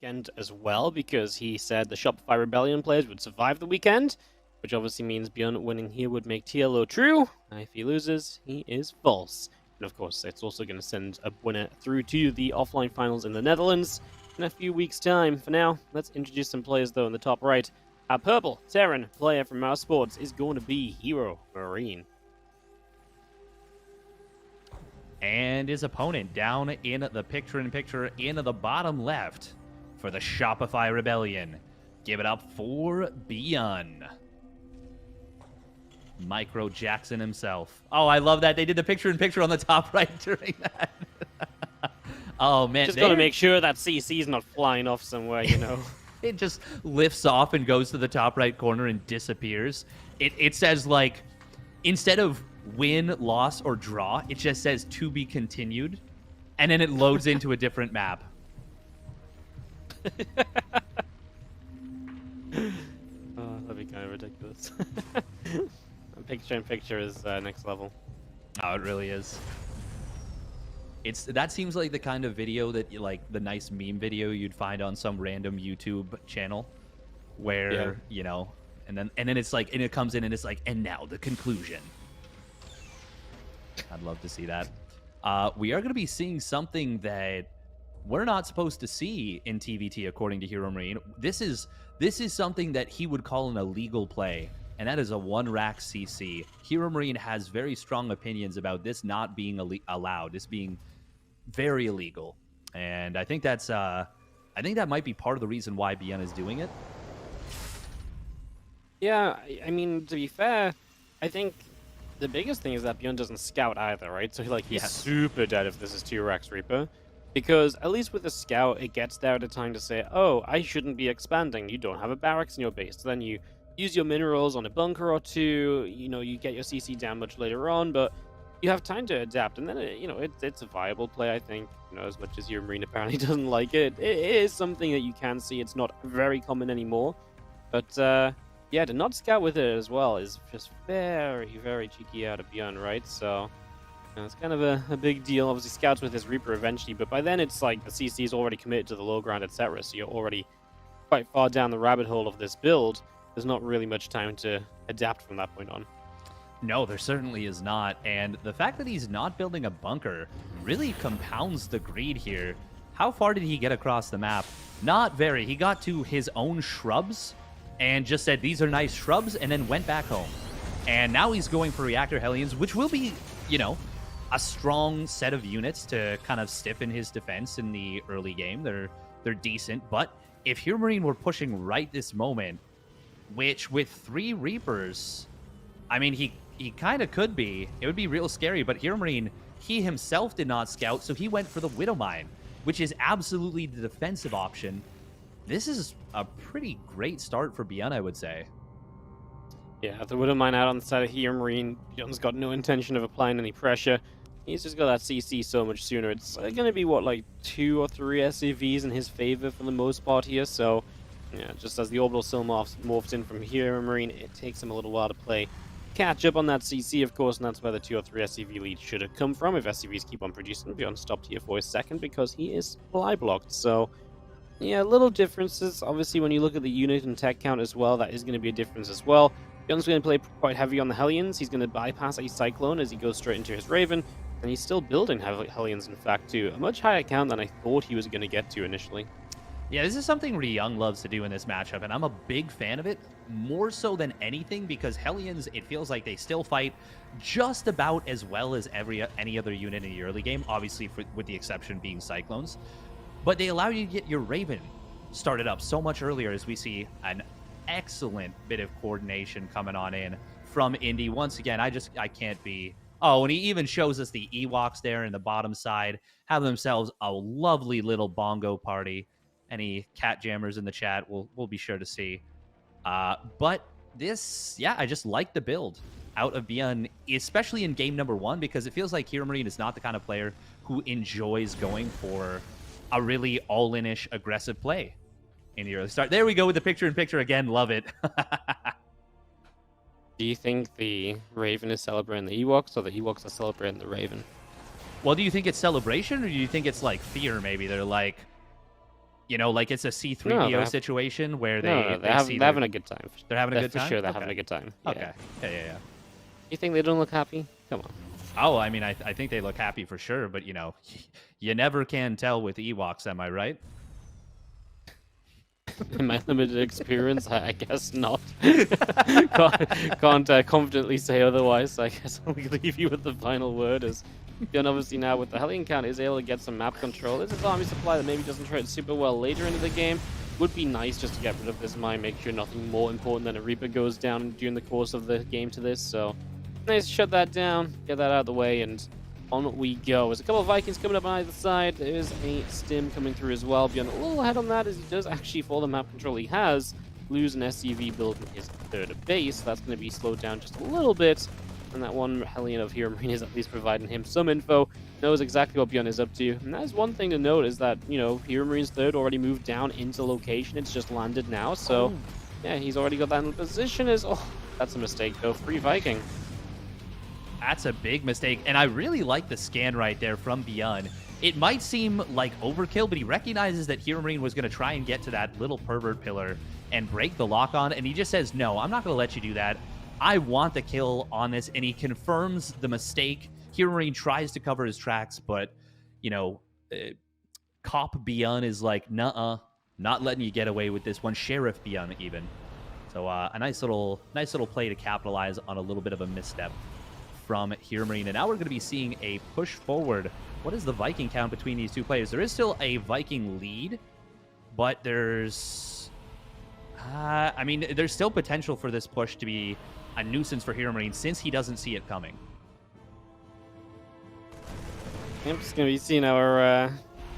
weekend as well, because he said the Shopify Rebellion players would survive the weekend, which obviously means ByuN winning here would make TLO true. If he loses, he is false. And of course, it's also going to send a winner through to the offline finals in the Netherlands in a few weeks' time. For now, let's introduce some players, though, in the top right. Our purple Terran player from Mouse Sports is going to be HeroMarine. And his opponent down in the picture-in-picture in the bottom left for the Shopify Rebellion. Give it up for ByuN. Micro Jackson himself. Oh, I love that. They did the picture-in-picture on the top right during that. Oh, man. Just got to make sure that CC's not flying off somewhere, you know. It just lifts off and goes to the top right corner and disappears. It says, like, instead of win, loss, or draw, it just says to be continued. And then it loads into a different map. Oh, that'd be kind of ridiculous. Picture-in-picture is next level. Oh, it really is. That seems like the kind of video that, like, the nice meme video you'd find on some random YouTube channel, where you know, and then it's like, and it comes in and it's like, and now the conclusion. I'd love to see that. We are going to be seeing something that we're not supposed to see in TVT, according to HeroMarine. This is something that he would call an illegal play, and that is a one-rack CC. HeroMarine has very strong opinions about this not being allowed, this being very illegal, and I think that's I think that might be part of the reason why ByuN is doing it. Yeah, I mean, to be fair, I think the biggest thing is that ByuN doesn't scout either, right? So he's super dead if this is 2 racks Reaper. Because at least with a scout, it gets there at a time to say, oh, I shouldn't be expanding. You don't have a barracks in your base. So then you use your minerals on a bunker or two. You know, you get your CC down much later on, but you have time to adapt. And then, it's a viable play, I think. You know, as much as HeroMarine apparently doesn't like it, it is something that you can see. It's not very common anymore. But, yeah, to not scout with it as well is just very, very cheeky out of ByuN, right? So it's kind of a big deal. Obviously, scouts with his Reaper eventually, but by then it's like the CC is already committed to the low ground, etc. So you're already quite far down the rabbit hole of this build. There's not really much time to adapt from that point on. No, there certainly is not. And the fact that he's not building a bunker really compounds the greed here. How far did he get across the map? Not very. He got to his own shrubs and just said, these are nice shrubs, and then went back home. And now he's going for Reactor Hellions, which will be, you know, a strong set of units to kind of stiffen his defense in the early game. They're decent, but if HeroMarine were pushing right this moment, which with 3 Reapers, I mean, he kind of could be. It would be real scary, but HeroMarine, he himself did not scout, so he went for the Widow Mine, which is absolutely the defensive option. This is a pretty great start for ByuN, I would say. Yeah, the Widow Mine out on the side of HeroMarine. ByuN's got no intention of applying any pressure. He's just got that CC so much sooner. It's going to be, what, like 2 or 3 SCVs in his favor for the most part here. So, yeah, just as the Orbital still morphs in from HeroMarine, it takes him a little while to play catch up on that CC, of course, and that's where the 2 or 3 SCV lead should have come from. If SCVs keep on producing, ByuN stopped here for a second because he is fly blocked. So, yeah, little differences. Obviously, when you look at the unit and tech count as well, that is going to be a difference as well. ByuN's going to play quite heavy on the Hellions. He's going to bypass a Cyclone as he goes straight into his Raven. And he's still building Hellions, in fact, too. A much higher count than I thought he was going to get to initially. Yeah, this is something ByuN loves to do in this matchup, and I'm a big fan of it, more so than anything, because Hellions, it feels like they still fight just about as well as any other unit in the early game, obviously with the exception being Cyclones. But they allow you to get your Raven started up so much earlier, as we see an excellent bit of coordination coming on in from Indy. Once again, I can't be... Oh, and he even shows us the Ewoks there in the bottom side, have themselves a lovely little bongo party. Any cat jammers in the chat, we'll be sure to see. But this, yeah, I just like the build out of ByuN, especially in game number 1, because it feels like HeroMarine is not the kind of player who enjoys going for a really all-in-ish aggressive play in the early start. There we go with the picture-in-picture again. Love it. Do you think the Raven is celebrating the Ewoks, or the Ewoks are celebrating the Raven? Well, do you think it's celebration, or do you think it's like fear, maybe? They're like, You know, like it's a No, C3PO situation where they're see having a good time. they're having a good For time? sure, they're Okay. having a good time. Yeah. Okay. Yeah. You think they don't look happy? Come on. Oh, I mean, I think they look happy for sure, but, you know, you never can tell with Ewoks, am I right? In my limited experience, I guess not. Can't confidently say otherwise. I guess we leave you with the final word. As ByuN obviously now with the Hellion count is able to get some map control. This is army supply that maybe doesn't trade super well later into the game. Would be nice just to get rid of this mine, make sure nothing more important than a Reaper goes down during the course of the game to this. So nice to shut that down, get that out of the way, and on we go. There's a couple of Vikings coming up on either side. There is a stim coming through as well. ByuN a little ahead on that as he does actually, for the map control he has, lose an SCV build in his third base. That's going to be slowed down just a little bit. And that one Hellion of HeroMarine is at least providing him some info, knows exactly what ByuN is up to. And that is one thing to note is that, you know, HeroMarine's third already moved down into location. It's just landed now. So, yeah, he's already got that in position. That's a mistake, though. Free Viking. That's a big mistake, and I really like the scan right there from ByuN. It might seem like overkill, but he recognizes that HeroMarine was going to try and get to that little pervert pillar and break the lock-on, and he just says, no, I'm not going to let you do that. I want the kill on this, and he confirms the mistake. HeroMarine tries to cover his tracks, but, you know, Cop ByuN is like, nuh-uh, not letting you get away with this one. Sheriff ByuN even. So a nice little play to capitalize on a little bit of a misstep from HeroMarine. And now we're going to be seeing a push forward. What is the Viking count between these two players? There is still a Viking lead, but there's... I mean, there's still potential for this push to be a nuisance for HeroMarine since he doesn't see it coming. I'm just going to be seeing our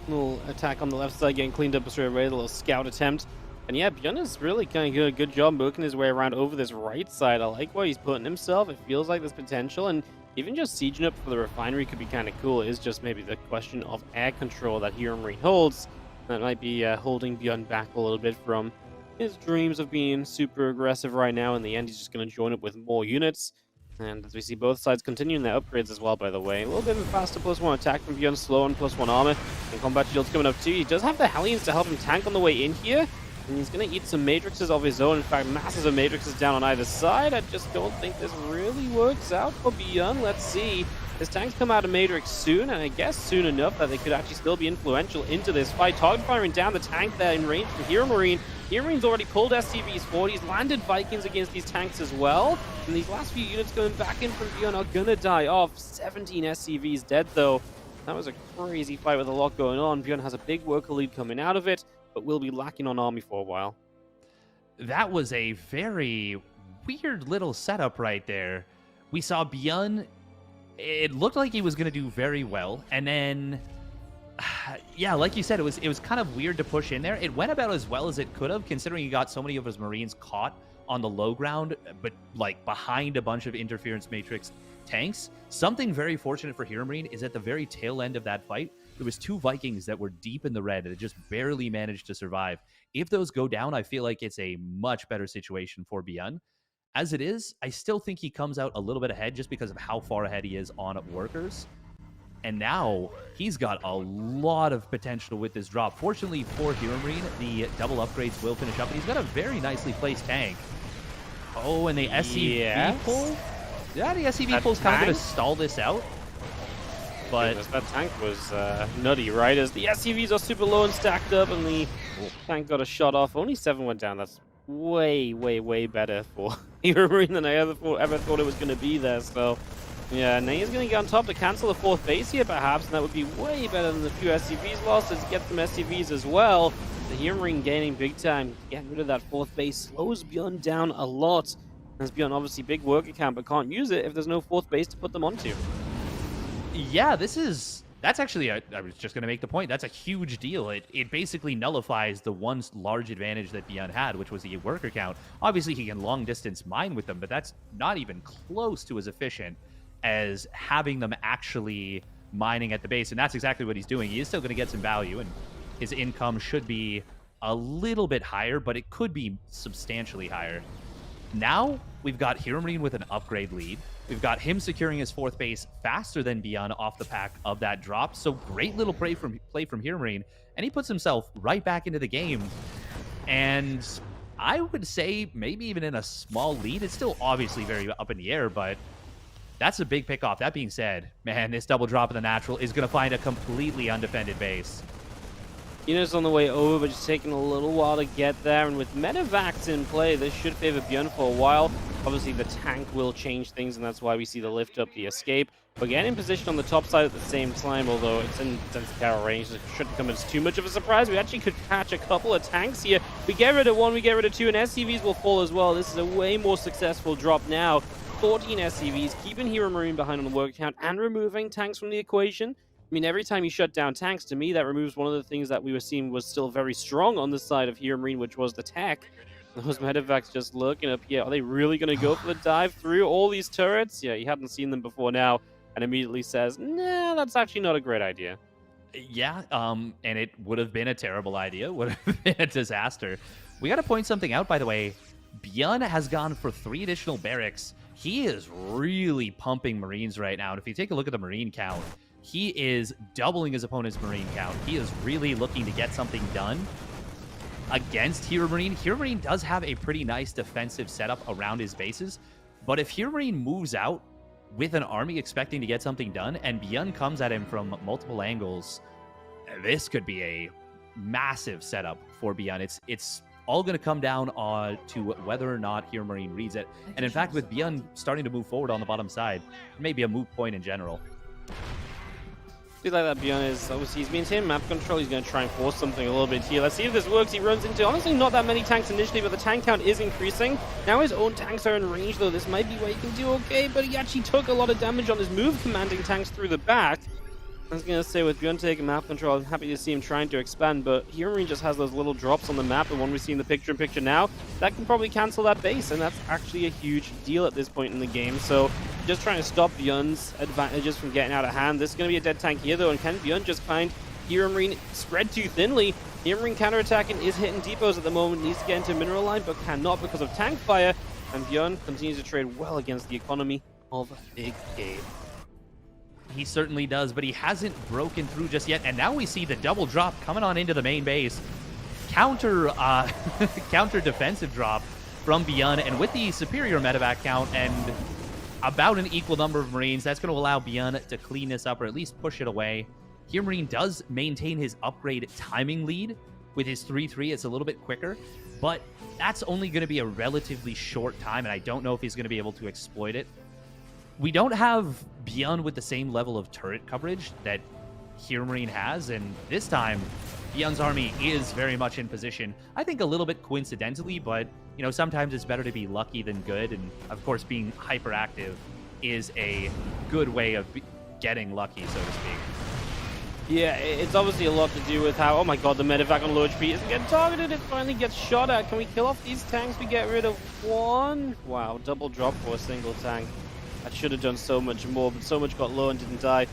little attack on the left side getting cleaned up straight away, a little scout attempt. And yeah, ByuN is really kind of doing a good job working his way around over this right side. I like where he's putting himself. It feels like there's potential, and even just sieging up for the refinery could be kind of cool. It is just maybe the question of air control that HeroMarine holds that might be holding ByuN back a little bit from his dreams of being super aggressive right now. In the end, he's just going to join up with more units. And as we see both sides continuing their upgrades as well, by the way. A little bit of a faster +1 attack from ByuN, slow on +1 armor. And combat shields coming up too. He does have the Hellions to help him tank on the way in here. And he's going to eat some matrices of his own. In fact, masses of matrices down on either side. I just don't think this really works out for ByuN. Let's see. His tanks come out of matrix soon, and I guess soon enough that they could actually still be influential into this fight. Target firing down the tank there in range from HeroMarine. HeroMarine's already pulled SCVs forward. He's landed Vikings against these tanks as well. And these last few units going back in from ByuN are going to die off. 17 SCVs dead, though. That was a crazy fight with a lot going on. ByuN has a big worker lead coming out of it, but will be lacking on army for a while. That was a very weird little setup right there. We saw ByuN. It looked like he was going to do very well, and then, yeah, like you said, it was kind of weird to push in there. It went about as well as it could have, considering he got so many of his Marines caught on the low ground, but like behind a bunch of interference matrix tanks. Something very fortunate for HeroMarine is at the very tail end of that fight, there was 2 Vikings that were deep in the red that just barely managed to survive. If those go down, I feel like it's a much better situation for ByuN. As it is, I still think he comes out a little bit ahead just because of how far ahead he is on workers. And now he's got a lot of potential with this drop. Fortunately for HeroMarine, the double upgrades will finish up, and he's got a very nicely placed tank. Oh, and the SCV pull? Yeah, the SCV pull is kind of going to stall this out. But goodness, that tank was nutty, right? As the SCVs are super low and stacked up, and the tank got a shot off. Only 7 went down. That's way, way, way better for HeroMarine than I ever thought it was going to be there. So, yeah, now he's going to get on top to cancel the 4th base here, perhaps, and that would be way better than the few SCVs lost. As get some SCVs as well. The HeroMarine gaining big time. Getting rid of that 4th base slows ByuN down a lot. As ByuN obviously big worker count, but can't use it if there's no 4th base to put them onto. yeah, that's actually, I was just going to make the point, that's a huge deal. It basically nullifies the one large advantage that ByuN had, which was the worker count. Obviously, he can long-distance mine with them, but that's not even close to as efficient as having them actually mining at the base, and that's exactly what he's doing. He is still going to get some value, and his income should be a little bit higher, but it could be substantially higher. Now we've got HeroMarine with an upgrade lead. We've got him securing his 4th base faster than ByuN off the pack of that drop. So great little play from HeroMarine, and he puts himself right back into the game. And I would say maybe even in a small lead. It's still obviously very up in the air, but that's a big pick off. That being said, man, this double drop in the natural is going to find a completely undefended base. Yuna's on the way over, but just taking a little while to get there. And with Medivacs in play, this should favor ByuN for a while. Obviously, the tank will change things, and that's why we see the lift up, the escape. But getting in position on the top side at the same time, although it's in sensitive arrow range, it shouldn't come as too much of a surprise. We actually could catch a couple of tanks here. We get rid of one, we get rid of two, and SCVs will fall as well. This is a way more successful drop now. 14 SCVs, keeping HeroMarine behind on the work count and removing tanks from the equation. I mean, every time you shut down tanks, to me, that removes one of the things that we were seeing was still very strong on the side of HeroMarine, which was the tech. Those Medivacs just looking up here. Are they really going to go for the dive through all these turrets? Yeah, he hadn't seen them before now, and immediately says, nah, that's actually not a great idea. Yeah, and it would have been a terrible idea. Would have been a disaster. We got to point something out, by the way. ByuN has gone for 3 additional barracks. He is really pumping Marines right now, and if you take a look at the Marine count, he is doubling his opponent's Marine count. He is really looking to get something done against HeroMarine. HeroMarine does have a pretty nice defensive setup around his bases, but if HeroMarine moves out with an army expecting to get something done, and ByuN comes at him from multiple angles, this could be a massive setup for ByuN. It's all going to come down to whether or not HeroMarine reads it. And in fact, with ByuN starting to move forward on the bottom side, maybe a moot point in general. I feel like that ByuN is, obviously, he's maintaining map control. He's going to try and force something a little bit here. Let's see if this works. He runs into, honestly, not that many tanks initially, but the tank count is increasing. Now his own tanks are in range, though. This might be where he can do okay, but he actually took a lot of damage on his move, commanding tanks through the back. I was going to say, with ByuN taking map control, I'm happy to see him trying to expand, but HeroMarine just has those little drops on the map, the one we see in the picture-in-picture now, that can probably cancel that base, and that's actually a huge deal at this point in the game. So just trying to stop ByuN's advantages from getting out of hand. This is going to be a dead tank here, though, and can ByuN just find HeroMarine spread too thinly? HeroMarine counterattacking is hitting depots at the moment, needs to get into mineral line, but cannot because of tank fire, and ByuN continues to trade well against the economy of Big Game. He certainly does, but he hasn't broken through just yet. And now we see the double drop coming on into the main base. Counter defensive drop from ByuN, and with the superior medevac count and about an equal number of Marines, that's going to allow ByuN to clean this up or at least push it away. HeroMarine does maintain his upgrade timing lead with his 3-3. It's a little bit quicker, but that's only going to be a relatively short time, and I don't know if he's going to be able to exploit it. We don't have ByuN with the same level of turret coverage that HeroMarine has, and this time, ByuN's army is very much in position. I think a little bit coincidentally, but, you know, sometimes it's better to be lucky than good, and, of course, being hyperactive is a good way of getting lucky, so to speak. Yeah, it's obviously a lot to do with how, oh my god, the medevac on low HP isn't getting targeted, it finally gets shot at. Can we kill off these tanks? We get rid of one. Wow, double drop for a single tank. I should have done so much more, but so much got low and didn't die.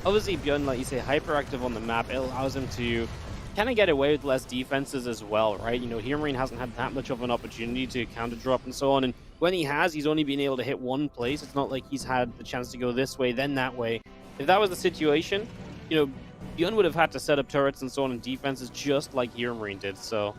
Obviously, ByuN, like you say, hyperactive on the map. It allows him to kind of get away with less defenses as well, right? You know, HeroMarine hasn't had that much of an opportunity to counter drop and so on, and when he has, he's only been able to hit one place. It's not like he's had the chance to go this way, then that way. If that was the situation, you know, ByuN would have had to set up turrets and so on and defenses just like HeroMarine did, so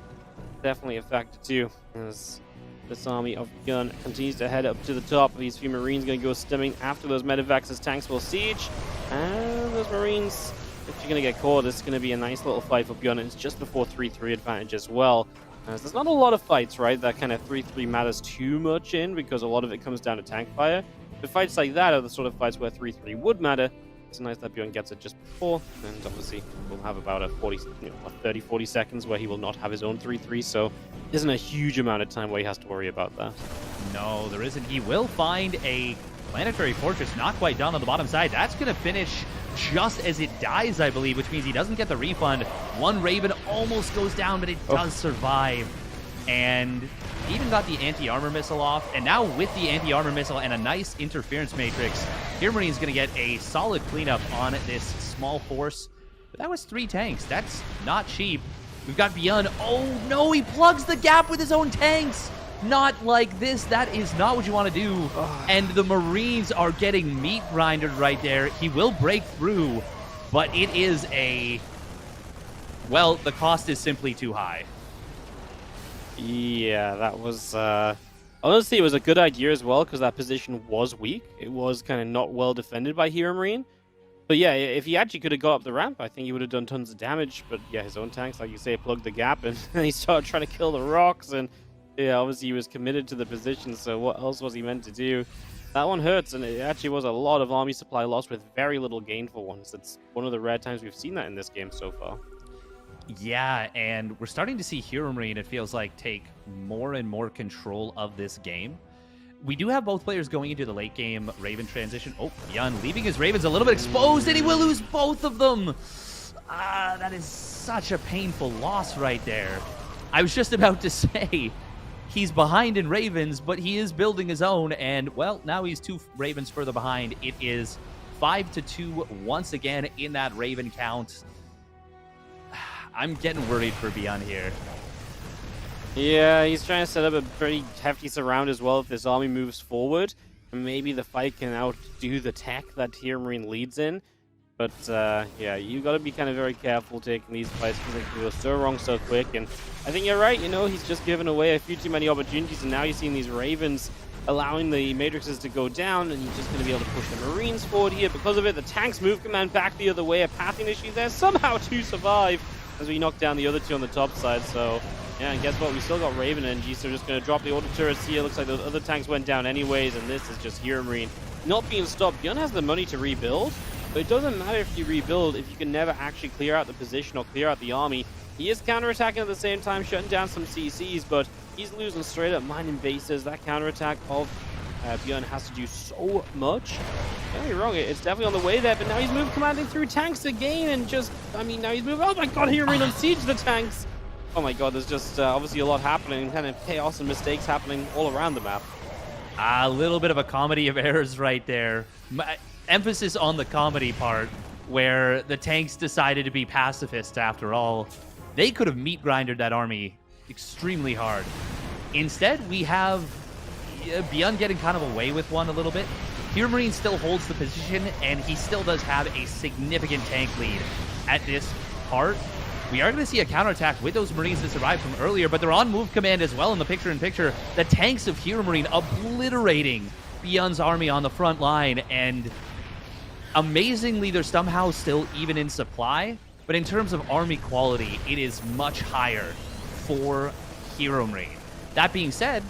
definitely a factor too. As this army of ByuN continues to head up to the top. These few Marines going to go stemming after those medevacs as tanks will siege. And those Marines, if you're going to get caught, this is going to be a nice little fight for ByuN. It's just before 3-3 advantage as well. As there's not a lot of fights, right, that kind of 3-3 matters too much in, because a lot of it comes down to tank fire. But fights like that are the sort of fights where 3-3 would matter. It's nice that ByuN gets it just before, and obviously we'll have about a 30-40 seconds where he will not have his own 3-3, so there isn't a huge amount of time where he has to worry about that. No, there isn't. He will find a planetary fortress not quite done on the bottom side. That's going to finish just as it dies, I believe, which means he doesn't get the refund. One Raven almost goes down, but it does survive. And even got the anti-armor missile off, and now with the anti-armor missile and a nice interference matrix, HeroMarine is going to get a solid cleanup on this small force. But that was 3 tanks. That's not cheap. We've got ByuN. Oh no, he plugs the gap with his own tanks. Not like this. That is not what you want to do. And the Marines are getting meat grinded right there. He will break through, but it is a... Well, the cost is simply too high. Yeah, that was... Honestly, it was a good idea as well, because that position was weak. It was kind of not well defended by HeroMarine. But yeah, if he actually could have got up the ramp, I think he would have done tons of damage. But yeah, his own tanks, like you say, plugged the gap, and he started trying to kill the rocks. And yeah, obviously he was committed to the position, so what else was he meant to do? That one hurts, and it actually was a lot of army supply lost with very little gain for once. That's one of the rare times we've seen that in this game so far. Yeah, and we're starting to see HeroMarine, it feels like, take more and more control of this game. We do have both players going into the late game Raven transition. Oh, ByuN leaving his Ravens a little bit exposed, and he will lose both of them. That is such a painful loss right there. I was just about to say he's behind in Ravens, but he is building his own, and, well, now he's 2 Ravens further behind. It is 5-2 once again in that Raven count. I'm getting worried for ByuN here. Yeah, he's trying to set up a pretty hefty surround as well if this army moves forward. Maybe the fight can outdo the tech that HeroMarine leads in. But yeah, you got to be kind of very careful taking these fights because they can go so wrong so quick. And I think you're right, you know, he's just given away a few too many opportunities, and now you're seeing these Ravens allowing the Matrixes to go down, and you're just going to be able to push the Marines forward here. Because of it, the tanks move command back the other way. A pathing issue there, somehow to survive as we knock down the other 2 on the top side. So yeah, and guess what? We still got Raven energy, so we're just going to drop the auto turrets here. Looks like those other tanks went down anyways, and this is just HeroMarine not being stopped. ByuN has the money to rebuild, but it doesn't matter if you rebuild if you can never actually clear out the position or clear out the army. He is counterattacking at the same time, shutting down some CCs, but he's losing straight up mining bases. That counterattack of ByuN has to do so much. Don't get me wrong, it's definitely on the way there, but now he's moved commanding through tanks again, and just, I mean, now he's moving. Oh my god, HeroMarine on siege the tanks! Oh my god, there's just obviously a lot happening, kind of chaos and mistakes happening all around the map. A little bit of a comedy of errors right there. Emphasis on the comedy part, where the tanks decided to be pacifists after all. They could have meat grinded that army extremely hard. Instead, we have ByuN getting kind of away with one a little bit. HeroMarine still holds the position, and he still does have a significant tank lead at this part. We are going to see a counterattack with those Marines that survived from earlier, but they're on move command as well in the picture-in-picture. The tanks of HeroMarine obliterating ByuN's army on the front line, and amazingly, they're somehow still even in supply, but in terms of army quality, it is much higher for HeroMarine. That being said,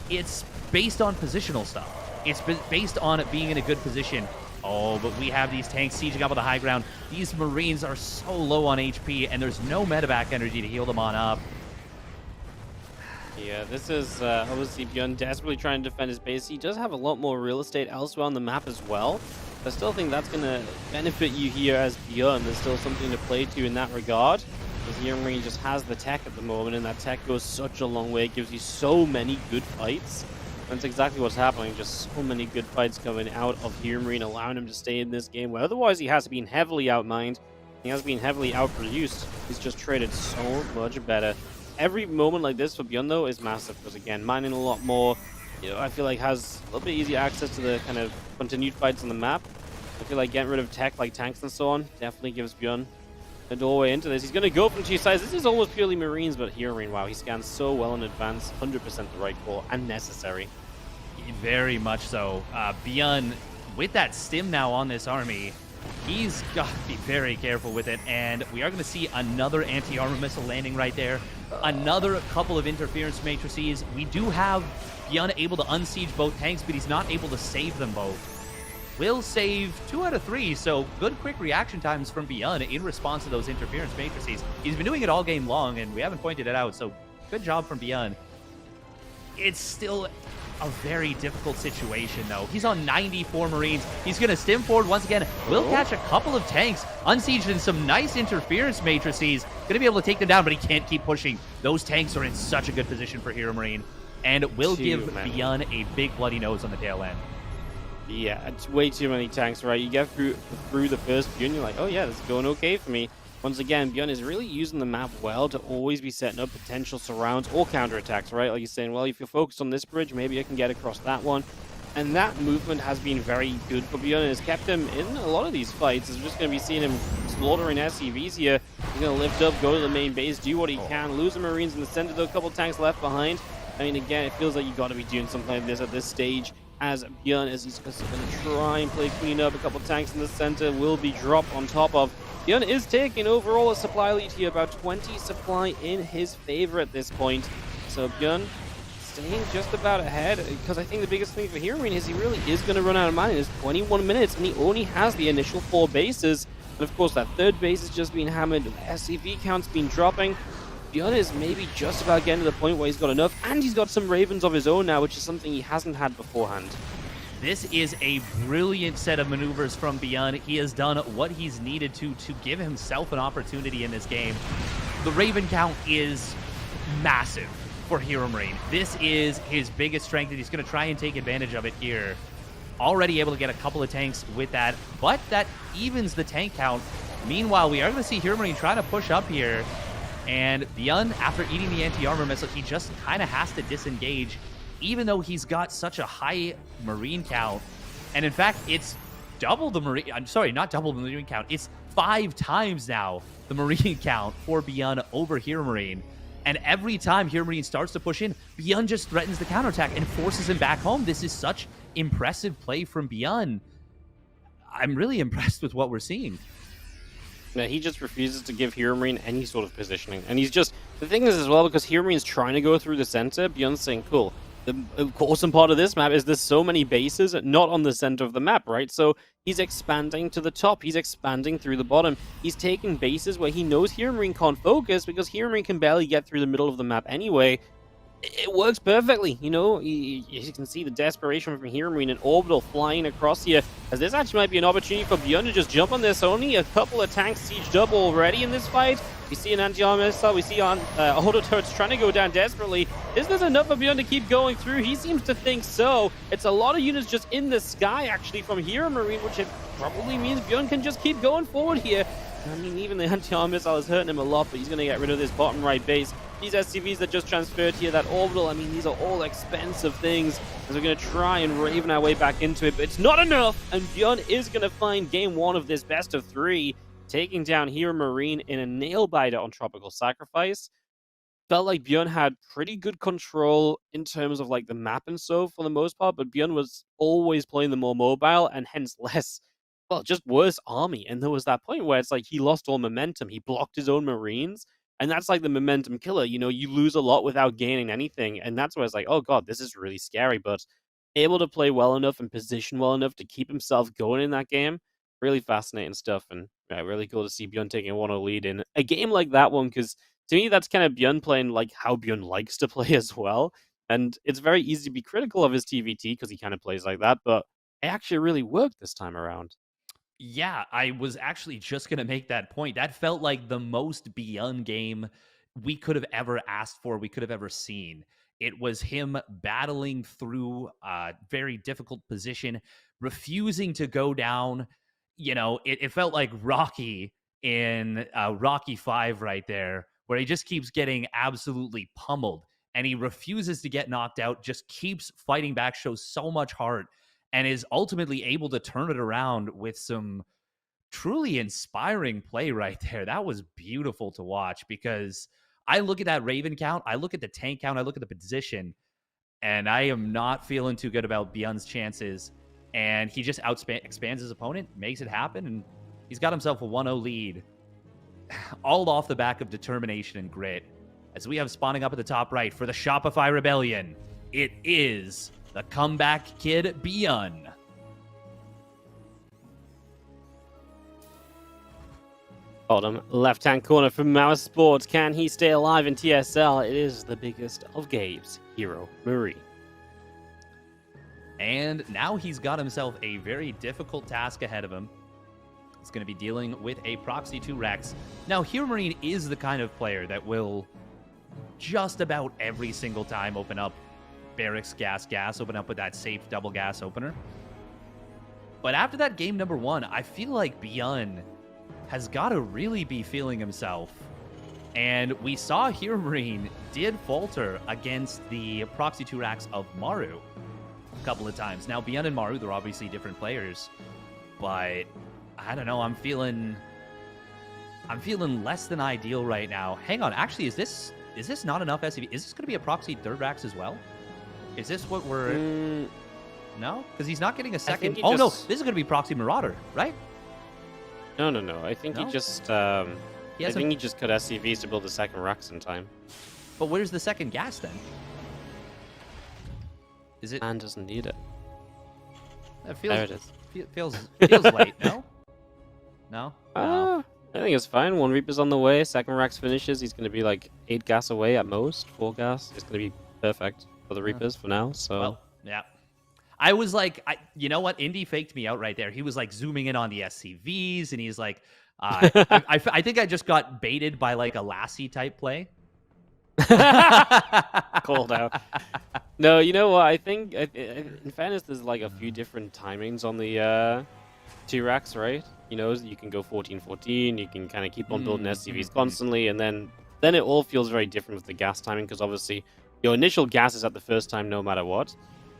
it's based on positional stuff. It's based on it being in a good position. Oh, but we have these tanks sieging up on the high ground. These Marines are so low on HP, and there's no medevac energy to heal them on up. Yeah, this is obviously ByuN desperately trying to defend his base. He does have a lot more real estate elsewhere on the map as well. I still think that's going to benefit you here as ByuN. There's still something to play to in that regard. Because HeroMarine just has the tech at the moment, and that tech goes such a long way. It gives you so many good fights. That's exactly what's happening. Just so many good fights coming out of HeroMarine, allowing him to stay in this game, where otherwise he has been heavily outmined. He has been heavily outproduced. He's just traded so much better. Every moment like this for ByuN, though, is massive, because, again, mining a lot more, you know, I feel like has a little bit easier access to the kind of continued fights on the map. I feel like getting rid of tech like tanks and so on definitely gives ByuN a doorway into this. He's going to go from 2 sides. This is almost purely Marines, but HeroMarine, wow, he scans so well in advance. 100% the right call, and necessary. Very much so. ByuN, with that stim now on this army, he's got to be very careful with it, and we are going to see another anti-armor missile landing right there. Another couple of interference matrices. We do have ByuN able to unsiege both tanks, but he's not able to save them both. Will save 2 out of 3, so good quick reaction times from ByuN in response to those interference matrices. He's been doing it all game long, and we haven't pointed it out, so good job from ByuN. It's still a very difficult situation, though. He's on 94 Marines. He's going to stim forward once again. Will catch a couple of tanks, unsieged in some nice interference matrices. Going to be able to take them down, but he can't keep pushing. Those tanks are in such a good position for HeroMarine, and will give ByuN a big bloody nose on the tail end. Yeah, it's way too many tanks, right? You get through the first ByuN, you're like, oh yeah, this is going okay for me. Once again, ByuN is really using the map well to always be setting up potential surrounds or counterattacks, right? Like you're saying, well, if you're focused on this bridge, maybe I can get across that one. And that movement has been very good for ByuN and has kept him in a lot of these fights. We're just going to be seeing him slaughtering SCVs here. He's going to lift up, go to the main base, do what he can, lose the Marines in the center, though a couple tanks left behind. I mean, again, it feels like you got to be doing something like this at this stage as ByuN, as he's going to try and play clean up. A couple tanks in the center will be dropped on top of. ByuN is taking overall a supply lead here, about 20 supply in his favor at this point. So ByuN staying just about ahead, because I think the biggest thing for HeroMarine is he really is going to run out of mana. It's 21 minutes, and he only has the initial 4 bases. And of course, that 3rd base has just been hammered. SCV count's been dropping. ByuN is maybe just about getting to the point where he's got enough, and he's got some Ravens of his own now, which is something he hasn't had beforehand. This is a brilliant set of maneuvers from ByuN. He has done what he's needed to give himself an opportunity in this game. The Raven count is massive for HeroMarine. This is his biggest strength, and he's going to try and take advantage of it here. Already able to get a couple of tanks with that, but that evens the tank count. Meanwhile, we are going to see HeroMarine trying to push up here, and ByuN, after eating the anti-armor missile, he just kind of has to disengage, even though he's got such a high Marine count. And in fact, it's double the Marine... I'm sorry, not double the Marine count. It's 5 times now the Marine count for ByuN over HeroMarine. And every time HeroMarine starts to push in, ByuN just threatens the counterattack and forces him back home. This is such impressive play from ByuN. I'm really impressed with what we're seeing. Yeah, he just refuses to give HeroMarine any sort of positioning. And he's just... The thing is as well, because HeroMarine's trying to go through the center, ByuN's saying, cool, the awesome part of this map is there's so many bases not on the center of the map, right? So he's expanding to the top. He's expanding through the bottom. He's taking bases where he knows HeroMarine can't focus because HeroMarine can barely get through the middle of the map anyway. It works perfectly, you know. You can see the desperation from HeroMarine and Orbital flying across here, as this actually might be an opportunity for ByuN to just jump on this. Only a couple of tanks sieged up already in this fight. We see an anti-armor missile, we see auto turrets trying to go down desperately. Is this enough for ByuN to keep going through? He seems to think so. It's a lot of units just in the sky, actually, from HeroMarine, which it probably means ByuN can just keep going forward here. I mean, even the anti-armor missile is hurting him a lot, but he's going to get rid of this bottom right base. These SCVs that just transferred here, that orbital, I mean, these are all expensive things, as we're going to try and raven our way back into it, but it's not enough, and ByuN is going to find game 1 of this best of 3, taking down HeroMarine in a nail-biter on Tropical Sacrifice. Felt like ByuN had pretty good control in terms of, like, the map and so, for the most part, but ByuN was always playing the more mobile, and hence less, well, just worse army, and there was that point where it's like he lost all momentum, he blocked his own Marines, and that's like the momentum killer. You know, you lose a lot without gaining anything. And that's where it's like, oh, God, this is really scary. But able to play well enough and position well enough to keep himself going in that game. Really fascinating stuff. And yeah, really cool to see ByuN taking a 1-0 lead in a game like that one. Because to me, that's kind of ByuN playing like how ByuN likes to play as well. And it's very easy to be critical of his TVT because he kind of plays like that. But it actually really worked this time around. Yeah, I was actually just going to make that point. That felt like the most ByuN game we could have ever asked for, we could have ever seen. It was him battling through a very difficult position, refusing to go down. You know, it felt like Rocky in Rocky 5 right there, where he just keeps getting absolutely pummeled and he refuses to get knocked out, just keeps fighting back, shows so much heart, and is ultimately able to turn it around with some truly inspiring play right there. That was beautiful to watch, because I look at that Raven count, I look at the tank count, I look at the position, and I am not feeling too good about ByuN's chances. And he just expands his opponent, makes it happen, and he's got himself a 1-0 lead, all off the back of determination and grit. As we have spawning up at the top right for the Shopify Rebellion, it is the comeback kid, ByuN. Bottom left-hand corner from Mouse Sports. Can he stay alive in TSL? It is the biggest of Gabe's HeroMarine. And now he's got himself a very difficult task ahead of him. He's going to be dealing with a Proxy 2 Rex. Now, HeroMarine is the kind of player that will just about every single time open up Barracks gas, open up with that safe double gas opener. But after that game number 1, I feel like ByuN has got to really be feeling himself. And we saw HeroMarine did falter against the proxy 2 racks of Maru a couple of times. Now, ByuN and Maru, they're obviously different players, but I don't know. I'm feeling less than ideal right now. Hang on, actually, is this not enough SCV? Is this going to be a proxy 3rd racks as well? Is this what we're... No? Because he's not getting a second... Oh, no, this is going to be proxy Marauder, right? No. I think he just... I think he just cut SCVs to build the second racks in time. But where's the second gas then? Is it... Man doesn't need it. That feels, there it is. Feels late, no? No? No. I think it's fine. 1 Reaper's on the way. Second racks finishes. He's going to be like 8 gas away at most. 4 gas. It's going to be perfect for the Reapers for now. So well, yeah. I was like, you know what? Indy faked me out right there. He was like zooming in on the SCVs, and he's like, I think I just got baited by like a Lassie type play. Called out. No, you know what? I think, in fairness, there's like a few different timings on the 2 racks, right? You know, you can go 14-14. You can kind of keep on building SCVs constantly, and then it all feels very different with the gas timing, because obviously your initial gas is at the first time no matter what.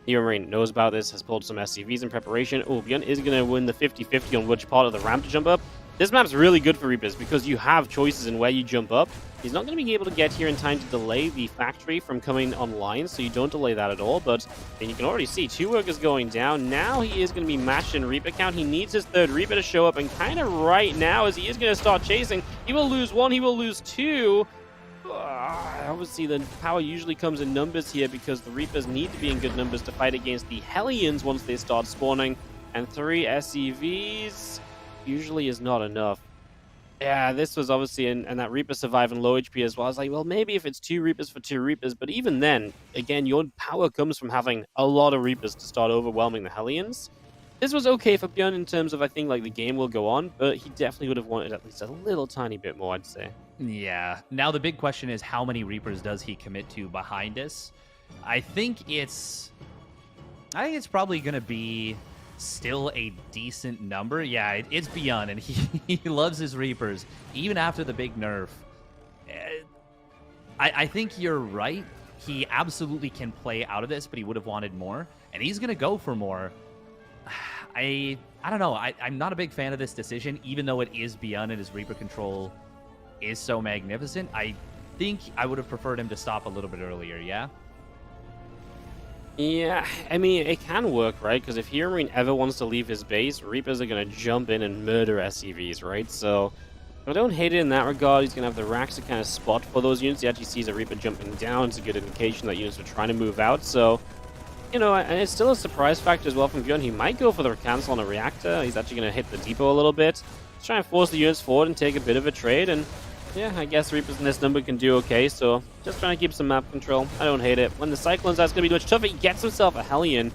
HeroMarine knows about this, has pulled some SCVs in preparation. Oh, ByuN is going to win the 50-50 on which part of the ramp to jump up. This map's really good for Reapers because you have choices in where you jump up. He's not going to be able to get here in time to delay the factory from coming online, so you don't delay that at all. But then you can already see 2 workers going down. Now he is going to be matched in Reaper count. He needs his 3rd Reaper to show up, and kind of right now, as he is going to start chasing, he will lose 1, he will lose 2. Obviously, the power usually comes in numbers here because the Reapers need to be in good numbers to fight against the Hellions once they start spawning. And 3 SCVs usually is not enough. Yeah, this was obviously, and that Reaper surviving low HP as well. I was like, well, maybe if it's 2 Reapers for 2 Reapers, but even then, again, your power comes from having a lot of Reapers to start overwhelming the Hellions. This was okay for ByuN in terms of, I think, like, the game will go on, but he definitely would have wanted at least a little tiny bit more, I'd say. Yeah. Now the big question is, how many Reapers does he commit to behind us? I think it's probably going to be still a decent number. Yeah, it's ByuN, and he loves his Reapers, even after the big nerf. I think you're right. He absolutely can play out of this, but he would have wanted more, and he's going to go for more. I don't know. I'm not a big fan of this decision, even though it is ByuN and his Reaper control is so magnificent. I think I would have preferred him to stop a little bit earlier, yeah? Yeah, I mean, it can work, right? Because if HeroMarine ever wants to leave his base, Reapers are going to jump in and murder SCVs, right? So I don't hate it in that regard. He's going to have the racks to kind of spot for those units. He actually sees a Reaper jumping down. It's a good indication that units are trying to move out. So, you know, and it's still a surprise factor as well from ByuN. He might go for the cancel on a reactor. He's actually going to hit the depot a little bit. He's trying to force the units forward and take a bit of a trade. And yeah, I guess Reapers in this number can do okay, so just trying to keep some map control. I don't hate it. When the Cyclones, that's going to be much tougher. He gets himself a Hellion,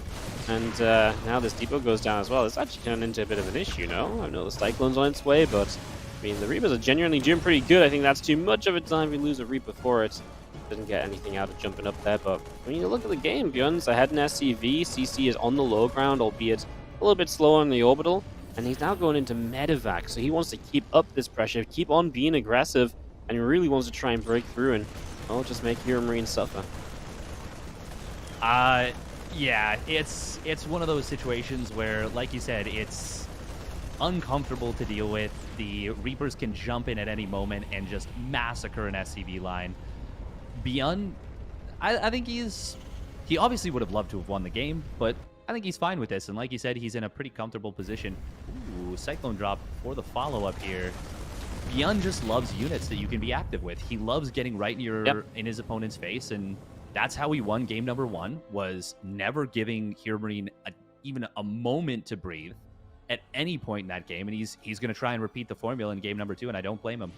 and now this depot goes down as well. It's actually turned into a bit of an issue, no? I know the Cyclone's on its way, but I mean, the Reapers are genuinely doing pretty good. I think that's too much of a time we lose a Reaper for it. Didn't get anything out of jumping up there, but when you look at the game, ByuN's ahead in SCV. CC is on the low ground, albeit a little bit slower on the orbital. And he's now going into medevac, so he wants to keep up this pressure, keep on being aggressive, and he really wants to try and break through and, well, just make HeroMarine suffer. Yeah, it's one of those situations where, like you said, it's uncomfortable to deal with. The Reapers can jump in at any moment and just massacre an SCV line. ByuN, I think he obviously would have loved to have won the game, but I think he's fine with this, and like you said, he's in a pretty comfortable position. Ooh, Cyclone drop for the follow-up here. ByuN just loves units that you can be active with. He loves getting right in his opponent's face, and that's how he won game number 1, was never giving HeroMarine even a moment to breathe at any point in that game, and he's going to try and repeat the formula in game number 2, and I don't blame him.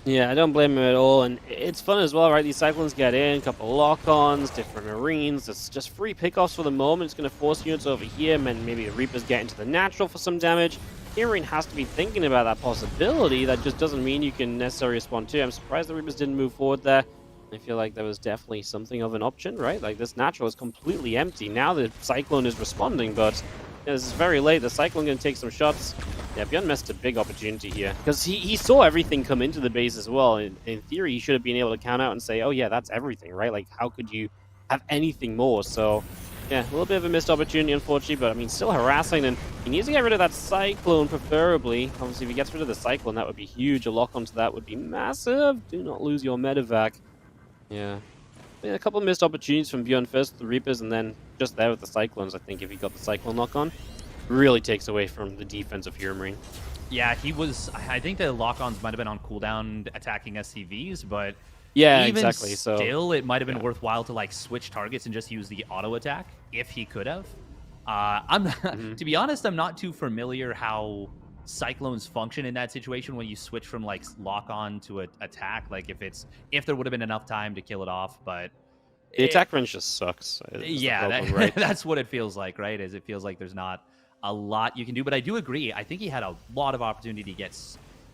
Yeah, I don't blame him at all, and it's fun as well, right? These Cyclones get in, a couple lock-ons, different Marines. It's just free pickoffs for the moment. It's going to force units over here, and maybe the Reapers get into the natural for some damage. HeroMarine has to be thinking about that possibility. That just doesn't mean you can necessarily respond to. I'm surprised the Reapers didn't move forward there. I feel like there was definitely something of an option, right? Like, this natural is completely empty. Now the Cyclone is responding, but this is very late. The Cyclone going to take some shots. Yeah, ByuN missed a big opportunity here because he saw everything come into the base as well. In theory, he should have been able to count out and say, oh yeah, that's everything, right? Like, how could you have anything more? So, yeah, a little bit of a missed opportunity, unfortunately, but I mean, still harassing, and he needs to get rid of that Cyclone, preferably. Obviously, if he gets rid of the Cyclone, that would be huge. A lock onto that would be massive. Do not lose your medevac. Yeah. A couple of missed opportunities from ByuN first, the Reapers, and then just there with the Cyclones, I think, if he got the Cyclone lock on. Really takes away from the defense of HeroMarine. Yeah, he was... I think the lock-ons might have been on cooldown attacking SCVs, but yeah, even exactly. still, it might have been worthwhile to like switch targets and just use the auto attack if he could have. To be honest, I'm not too familiar how Cyclones function in that situation when you switch from like lock-on to attack. Like if there would have been enough time to kill it off, but the attack range just sucks. Yeah, problem, right? That's what it feels like, right? Is it feels like there's not a lot you can do. But I do agree. I think he had a lot of opportunity to get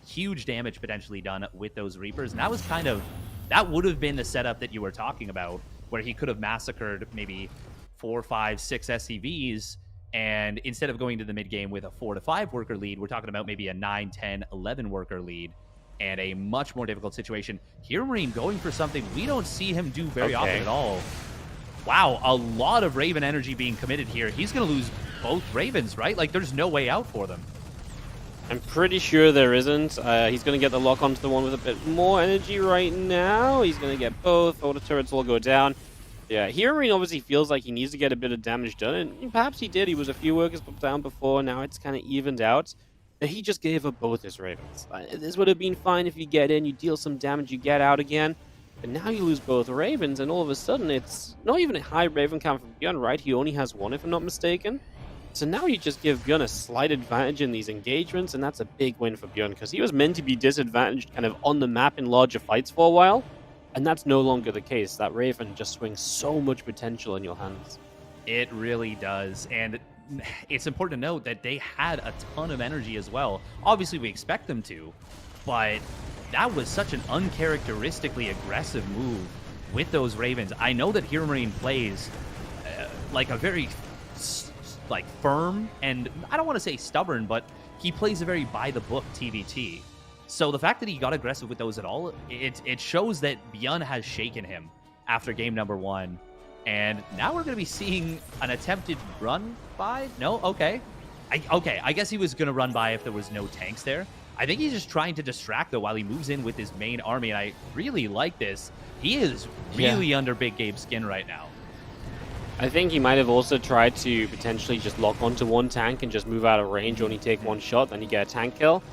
huge damage potentially done with those Reapers. And that would have been the setup that you were talking about, where he could have massacred maybe 4, 5, 6 SCVs. And instead of going to the mid game with a 4 to 5 worker lead, we're talking about maybe a 9, 10, 11 worker lead and a much more difficult situation. HeroMarine going for something we don't see him do very often at all. Wow, a lot of Raven energy being committed here. He's going to lose both Ravens, right? Like, there's no way out for them. I'm pretty sure there isn't. He's going to get the lock onto the one with a bit more energy right now. He's going to get both. Auto turrets will go down. Yeah, HeroMarine obviously feels like he needs to get a bit of damage done, and perhaps he did. He was a few workers down before. Now it's kind of evened out. He just gave up both his Ravens. This would have been fine if you get in, you deal some damage, you get out again. But now you lose both Ravens, and all of a sudden it's not even a high Raven count from ByuN, right? He only has one, if I'm not mistaken. So now you just give ByuN a slight advantage in these engagements, and that's a big win for ByuN, because he was meant to be disadvantaged kind of on the map in larger fights for a while, and that's no longer the case. That Raven just swings so much potential in your hands. It really does, and it's important to note that they had a ton of energy as well. Obviously, we expect them to, but that was such an uncharacteristically aggressive move with those Ravens. I know that HeroMarine plays like a very firm, and I don't want to say stubborn, but he plays a very by-the-book TVT. So the fact that he got aggressive with those at all, it shows that ByuN has shaken him after game number 1. And now we're going to be seeing an attempted run by? No? Okay. I guess he was going to run by if there was no tanks there. I think he's just trying to distract, though, while he moves in with his main army, and I really like this. He is really under Big Gabe's skin right now. I think he might have also tried to potentially just lock onto one tank and just move out of range, only take one shot, then you get a tank kill.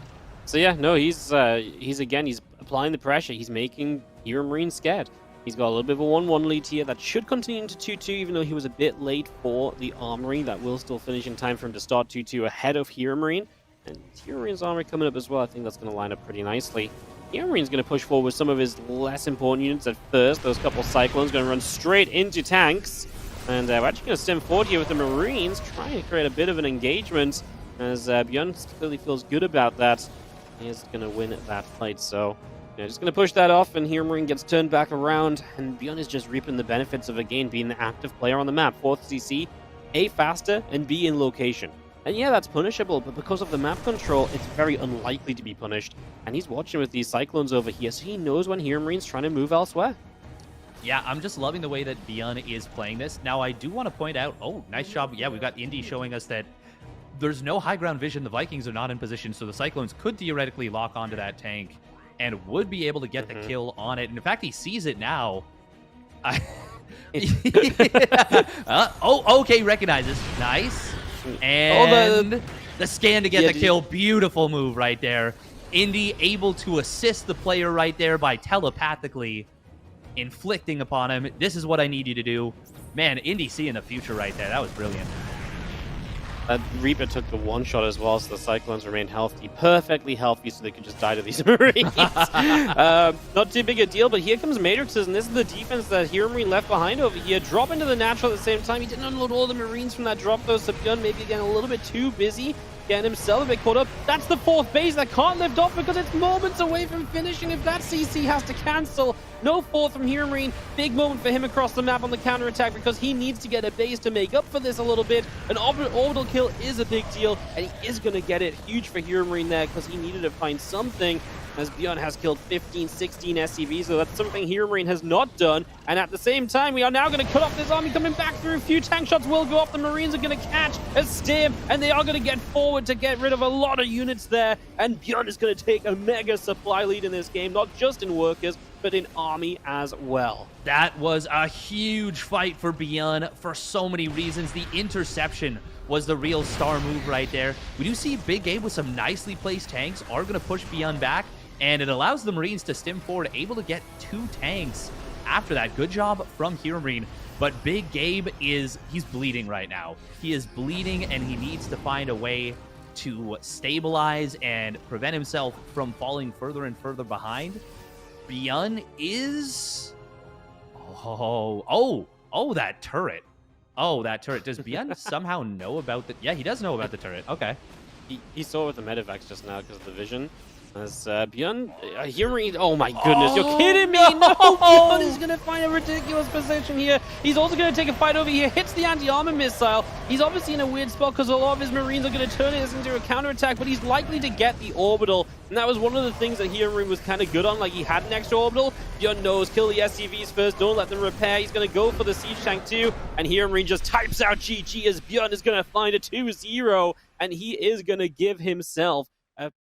So yeah, no, he's applying the pressure. He's making HeroMarine scared. He's got a little bit of a 1-1 lead here that should continue into 2-2, even though he was a bit late for the Armory. That will still finish in time for him to start 2-2 ahead of HeroMarine. And HeroMarine's Armory coming up as well. I think that's going to line up pretty nicely. HeroMarine's going to push forward with some of his less important units at first. Those couple Cyclones going to run straight into tanks. And we're actually going to stem forward here with the Marines, trying to create a bit of an engagement, as ByuN clearly feels good about that. He is going to win that fight, so just going to push that off, and HeroMarine gets turned back around, and ByuN is just reaping the benefits of, again, being the active player on the map. 4th CC, A, faster, and B, in location. And yeah, that's punishable, but because of the map control, it's very unlikely to be punished. And he's watching with these Cyclones over here, so he knows when HeroMarine's trying to move elsewhere. Yeah, I'm just loving the way that ByuN is playing this. Now, I do want to point out, nice job. Yeah, we've got Indy showing us that there's no high ground vision. The Vikings are not in position, so the Cyclones could theoretically lock onto that tank and would be able to get the kill on it. And in fact, he sees it now. Okay, recognizes. Nice. And the scan to get the kill. Beautiful move right there. Indy able to assist the player right there by telepathically inflicting upon him. This is what I need you to do. Man, Indy seeing the future right there. That was brilliant. Reaper took the one shot as well, so the Cyclones remained healthy, perfectly healthy, so they could just die to these Marines. Not too big a deal, but here comes Matrixes, and this is the defense that HeroMarine left behind over here. Drop into the natural at the same time. He didn't unload all the Marines from that drop, though, so ByuN maybe again a little bit too busy getting himself a bit caught up. That's the 4th base that can't lift off because it's moments away from finishing. If that CC has to cancel, no 4th from HeroMarine. Big moment for him across the map on the counterattack because he needs to get a base to make up for this a little bit. An orbital kill is a big deal, and he is going to get it. Huge for HeroMarine there because he needed to find something, as ByuN has killed 15, 16 SCVs, so that's something HeroMarine has not done. And at the same time, we are now going to cut off this army coming back through. A few tank shots will go off. The Marines are going to catch a stim, and they are going to get forward to get rid of a lot of units there. And ByuN is going to take a mega supply lead in this game, not just in workers, but in army as well. That was a huge fight for ByuN for so many reasons. The interception was the real star move right there. We do see Big Gabe with some nicely placed tanks are going to push ByuN back, and it allows the Marines to stim forward, able to get 2 tanks after that. Good job from HeroMarine, but Big Gabe he's bleeding right now. He is bleeding, and he needs to find a way to stabilize and prevent himself from falling further and further behind. ByuN is... Oh, that turret. Oh, that turret. Does ByuN somehow know about the... Yeah, he does know about the turret. Okay. He saw with the medevacs just now because of the vision. As ByuN, HeroMarine, oh my goodness, you're kidding me! No, ByuN is going to find a ridiculous position here. He's also going to take a fight over here, hits the anti-armor missile. He's obviously in a weird spot because a lot of his Marines are going to turn this into a counterattack, but he's likely to get the orbital. And that was one of the things that HeroMarine was kind of good on, like he had an extra orbital. ByuN knows, kill the SCVs first, don't let them repair. He's going to go for the siege tank too, and HeroMarine just types out GG as ByuN is going to find a 2-0, and he is going to give himself